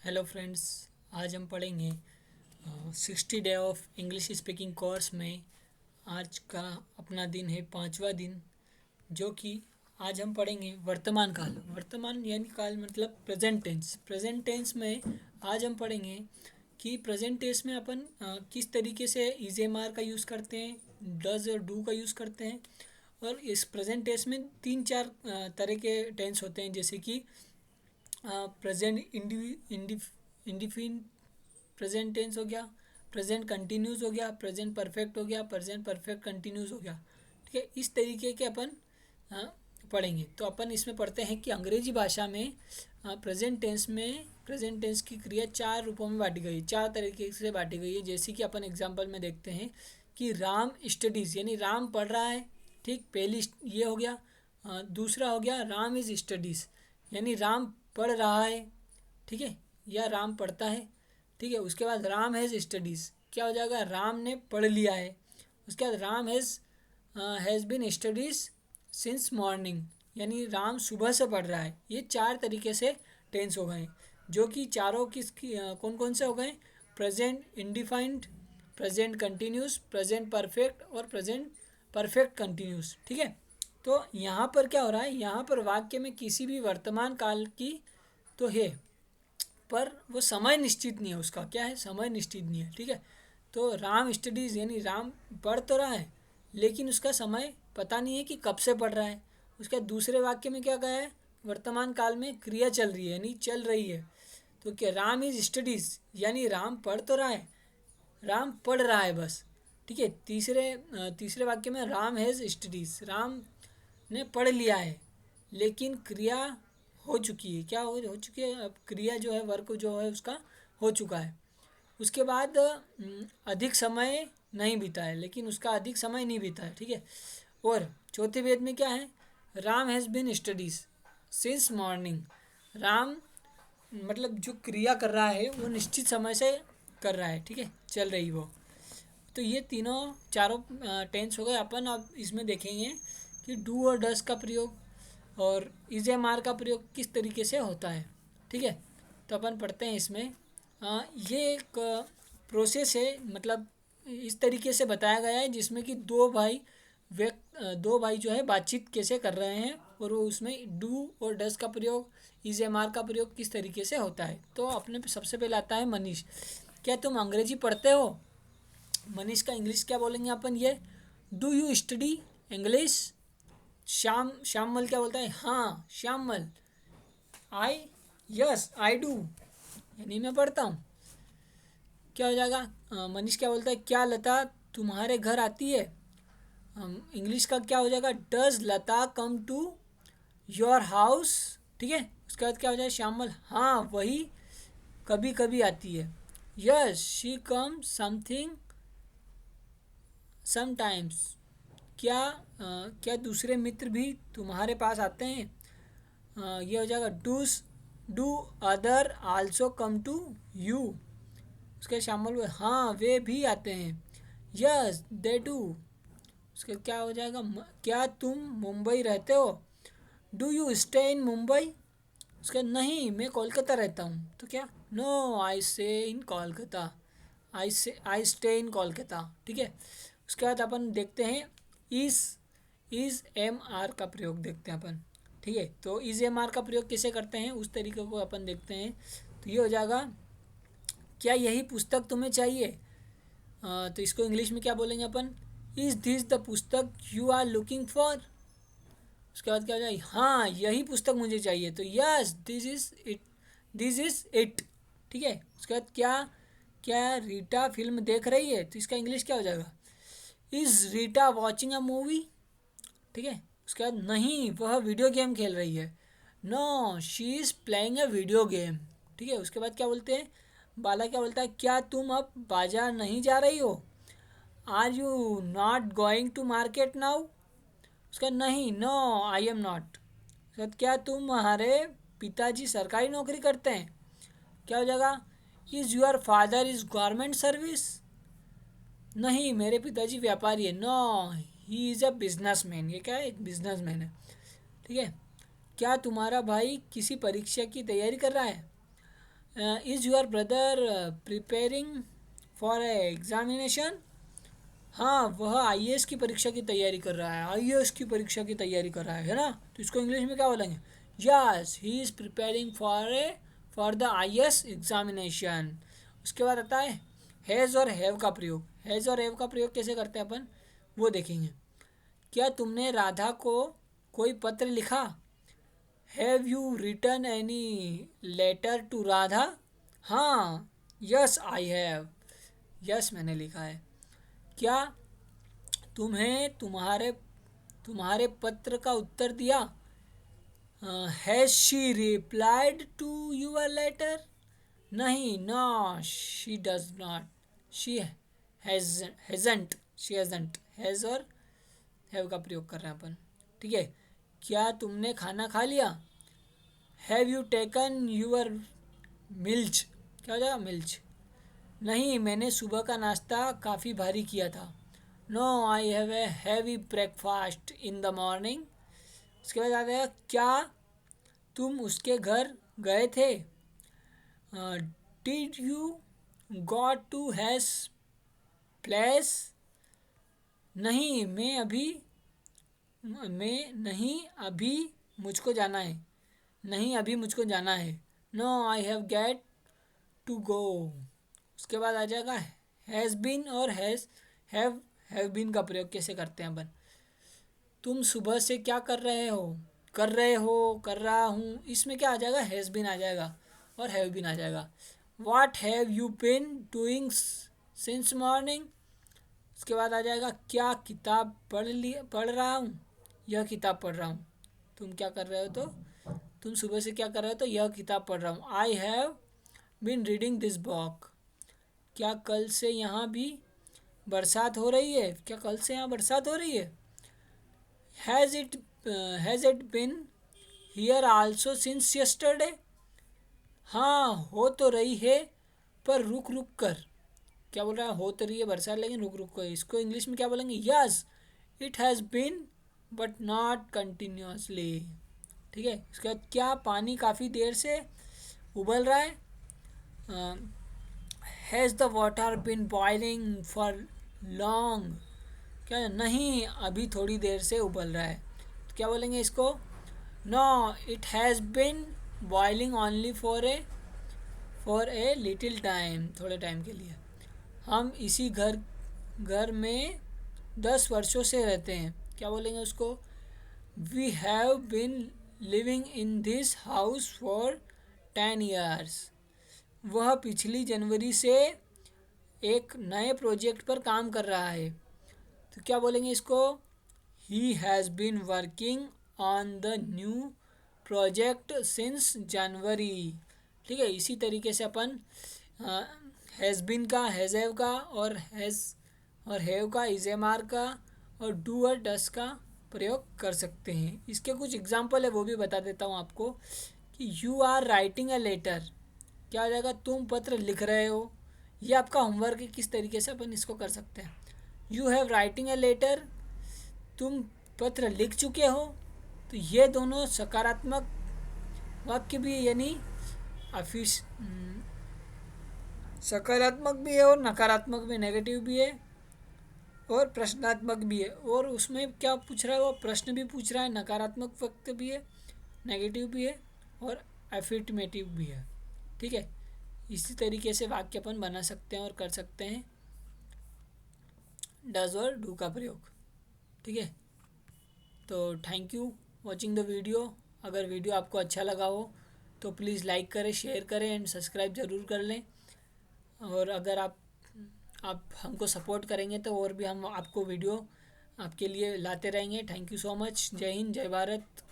Hello friends. आज हम पढ़ेंगे 60 day of English speaking course में। आज का अपना दिन है 5वां दिन, जो कि आज हम पढ़ेंगे वर्तमान काल। वर्तमान यानी काल मतलब प्रेजेंट टेंस। प्रेजेंट टेंस में आज हम पढ़ेंगे कि प्रेजेंट टेंस में अपन किस तरीके से इज एम आर का यूज़ करते हैं, डज और डू का यूज़ करते हैं। और इस प्रेजेंट टेंस में तीन चार तरह के टेंस होते हैं, जैसे कि प्रेजेंट इंडिफिन प्रेजेंट टेंस हो गया, प्रेजेंट कंटिन्यूस हो गया, प्रेजेंट परफेक्ट हो गया, प्रेजेंट परफेक्ट कंटिन्यूस हो गया। ठीक है, इस तरीके के अपन पढ़ेंगे। तो अपन इसमें पढ़ते हैं कि अंग्रेजी भाषा में प्रेजेंट टेंस की क्रिया चार रूपों में बांटी गई, चार तरीके से बांटी गई है। जैसे कि अपन एग्जाम्पल में देखते हैं कि राम स्टडीज़ यानी राम पढ़ रहा है। ठीक, पहली ये हो गया। दूसरा हो गया राम इज़ स्टडीज़ यानी राम पढ़ रहा है। ठीक है, या राम पढ़ता है। ठीक है, उसके बाद राम हैज़ स्टडीज़ क्या हो जाएगा, राम ने पढ़ लिया है। उसके बाद Ram has been studies since morning यानी राम सुबह से पढ़ रहा है। ये चार तरीके से टेंस हो गए, जो कि चारों कौन कौन से हो गए, present indefinite, present continuous, present perfect और प्रेजेंट परफेक्ट कंटिन्यूस। ठीक है, तो यहाँ पर क्या हो रहा है, यहाँ पर वाक्य में किसी भी वर्तमान काल की तो है, पर वो समय निश्चित नहीं है। उसका क्या है, समय निश्चित नहीं है। ठीक है, तो राम स्टडीज़ यानी राम पढ़ तो रहा है, लेकिन उसका समय पता नहीं है कि कब से पढ़ रहा है। उसके दूसरे वाक्य में क्या कहा है, वर्तमान काल में क्रिया चल रही है यानी चल रही है। तो क्या, राम इज स्टडीज़ यानी राम पढ़ तो रहा है, राम पढ़ रहा है बस। ठीक है, तीसरे वाक्य में राम हैज़ स्टडीज़, राम ने पढ़ लिया है, लेकिन क्रिया हो चुकी है। क्या हो चुकी है, अब क्रिया जो है, वर्क जो है उसका हो चुका है। उसके बाद अधिक समय नहीं बीता है, लेकिन उसका अधिक समय नहीं बीता है। ठीक है, और चौथे वेद में क्या है, Ram has been studies since morning. Ram मतलब जो क्रिया कर रहा है वो निश्चित समय से कर रहा है। ठीक है, चल रही वो। तो ये चारों टेंस हो गए। अपन अब इसमें देखेंगे कि डू और डस का प्रयोग और इज एम आर का प्रयोग किस तरीके से होता है। ठीक है, तो अपन पढ़ते हैं इसमें। ये एक प्रोसेस है, मतलब इस तरीके से बताया गया है जिसमें कि दो भाई जो है बातचीत कैसे कर रहे हैं, और वो उसमें डू और डस का प्रयोग, इज एम आर का प्रयोग किस तरीके से होता है। तो अपने सबसे पहले आता है मनीष। क्या तुम अंग्रेजी पढ़ते हो? मनीष का इंग्लिश क्या बोलेंगे अपन, ये do you study English. Shyamal क्या बोलता है, हाँ श्यामल, आई यस आई डू यानी मैं पढ़ता हूँ। क्या हो जाएगा, मनीष क्या बोलता है, क्या लता तुम्हारे घर आती है। इंग्लिश का क्या हो जाएगा, does Lata come to your house. ठीक है, उसके बाद क्या हो जाएगा, श्यामल, हाँ वही कभी कभी आती है। Yes she come something sometimes. क्या दूसरे मित्र भी तुम्हारे पास आते हैं। ये हो जाएगा do other also come to you. उसके शामिल हुए, हाँ वे भी आते हैं। Yes they do. उसके क्या हो जाएगा, क्या तुम मुंबई रहते हो। Do you stay in Mumbai. उसका नहीं मैं कोलकाता रहता हूँ। तो क्या, no I stay in Kolkata, I stay in Kolkata. ठीक है, उसके बाद अपन देखते हैं इज एम आर का प्रयोग देखते हैं अपन। ठीक है, तो इज एम आर का प्रयोग कैसे करते हैं उस तरीके को अपन देखते हैं। तो ये हो जाएगा, क्या यही पुस्तक तुम्हें चाहिए। तो इसको इंग्लिश में क्या बोलेंगे अपन, इज दिस द पुस्तक यू आर लुकिंग फॉर। उसके बाद क्या हो जाएगा, हाँ यही पुस्तक मुझे चाहिए। तो यस दिस इज इट। ठीक है, उसके बाद क्या क्या रीटा फिल्म देख रही है। तो इसका इंग्लिश क्या हो जाएगा, is Rita watching a movie. ठीक है, उसके बाद नहीं वह वीडियो गेम खेल रही है। No she is playing a video game. ठीक है, उसके बाद क्या बोलते हैं, बाला क्या बोलता है, क्या तुम अब बाजार नहीं जा रही हो। Are you not going to market now. उसका नहीं, नो आई एम नॉट। उसके बाद क्या तुम्हारे पिताजी सरकारी नौकरी करते हैं। क्या हो जाएगा, is your father is government service. नहीं मेरे पिताजी व्यापारी है। No he is a businessman. ये क्या है, एक बिजनेसमैन है। ठीक है, क्या तुम्हारा भाई किसी परीक्षा की तैयारी कर रहा है। Is your brother preparing for A examination? हाँ, वह आईएएस की परीक्षा की तैयारी कर रहा है, आईएएस की परीक्षा की तैयारी कर रहा है ना? तो इसको इंग्लिश में क्या बोलेंगे? Yes, he is preparing for the IAS examination. उसके बाद आता है हैज़ और हैव का प्रयोग। हैज़ और हैव का प्रयोग कैसे करते हैं अपन, वो देखेंगे। क्या तुमने राधा को कोई पत्र लिखा? Have you written any letter to Radha? हाँ, यस आई हैव, यस मैंने लिखा है। क्या तुम्हें तुम्हारे पत्र का उत्तर दिया? Has she replied to your letter? नहीं, no she does not, she hasn't, has और हैव का प्रयोग कर रहे हैं अपन, ठीक है। क्या तुमने खाना खा लिया? Have you taken your meals? क्या हो जाएगा? मिल्च। नहीं, मैंने सुबह का नाश्ता काफ़ी भारी किया था। No, I have a heavy breakfast in the morning. उसके बाद आता है क्या तुम उसके घर गए थे? Did you got to his place? नहीं, अभी मुझको जाना है। नहीं, अभी मुझको जाना है। No, I have get to go. उसके बाद आ जाएगा हैज़ बीन और हैव बीन का प्रयोग कैसे करते हैं अपन। तुम सुबह से क्या कर रहे हो? कर रहा हूँ, इसमें क्या आ जाएगा? हैज़ बीन आ जाएगा और हैव बीन आ जाएगा। What have you been doing since morning? उसके बाद आ जाएगा क्या किताब पढ़ रहा हूँ? यह किताब पढ़ रहा हूँ। तुम क्या कर रहे हो? तो तुम सुबह से क्या कर रहे हो? तो यह किताब पढ़ रहा हूँ। I have been reading this book. क्या कल से यहाँ भी बरसात हो रही है? क्या कल से यहाँ बरसात हो रही है? Has it been here also since yesterday? हाँ, हो तो रही है पर रुक रुक कर। क्या बोल रहा है? हो तो रही है बरसात लेकिन रुक रुक कर। इसको इंग्लिश में क्या बोलेंगे? Yes, it has bin but not continuously, ठीक है। इसके बाद क्या पानी काफ़ी देर से उबल रहा है? Has the water been boiling for long? क्या नहीं, अभी थोड़ी देर से उबल रहा है। तो क्या बोलेंगे इसको? No, it has been boiling only for a little time, थोड़े टाइम के लिए। हम इसी घर में 10 वर्षों से रहते हैं। क्या बोलेंगे उसको? We have been living in this house for 10 years. वह पिछली जनवरी से एक नए प्रोजेक्ट पर काम कर रहा है। तो क्या बोलेंगे इसको? He has been working on the new project since January, ठीक है। इसी तरीके से अपन हैज़ बीन का, हैज़ हैव का और हैव का, इज एम आर का और डू और डस का प्रयोग कर सकते हैं। इसके कुछ एग्जाम्पल है वो भी बता देता हूँ आपको कि you are writing a letter. क्या हो जाएगा? तुम पत्र लिख रहे हो। ये आपका होमवर्क है, किस तरीके से अपन इसको कर सकते हैं। You have writing a letter, तुम पत्र लिख चुके हो। तो ये दोनों सकारात्मक वाक्य भी है, यानी सकारात्मक भी है और नकारात्मक भी, नेगेटिव भी है और प्रश्नात्मक भी है। और उसमें क्या पूछ रहा है? वो प्रश्न भी पूछ रहा है, नकारात्मक वाक्य भी है, नेगेटिव भी है और एफर्मेटिव भी है, ठीक है। इसी तरीके से वाक्य अपन बना सकते हैं और कर सकते हैं डज और डू का प्रयोग, ठीक है। तो thank you watching the video. अगर वीडियो आपको अच्छा लगा हो तो प्लीज़ लाइक करें, शेयर करें एंड सब्सक्राइब ज़रूर कर लें। और अगर आप हमको सपोर्ट करेंगे तो और भी हम आपको वीडियो आपके लिए लाते रहेंगे। Thank you so much. जय हिंद, जय भारत।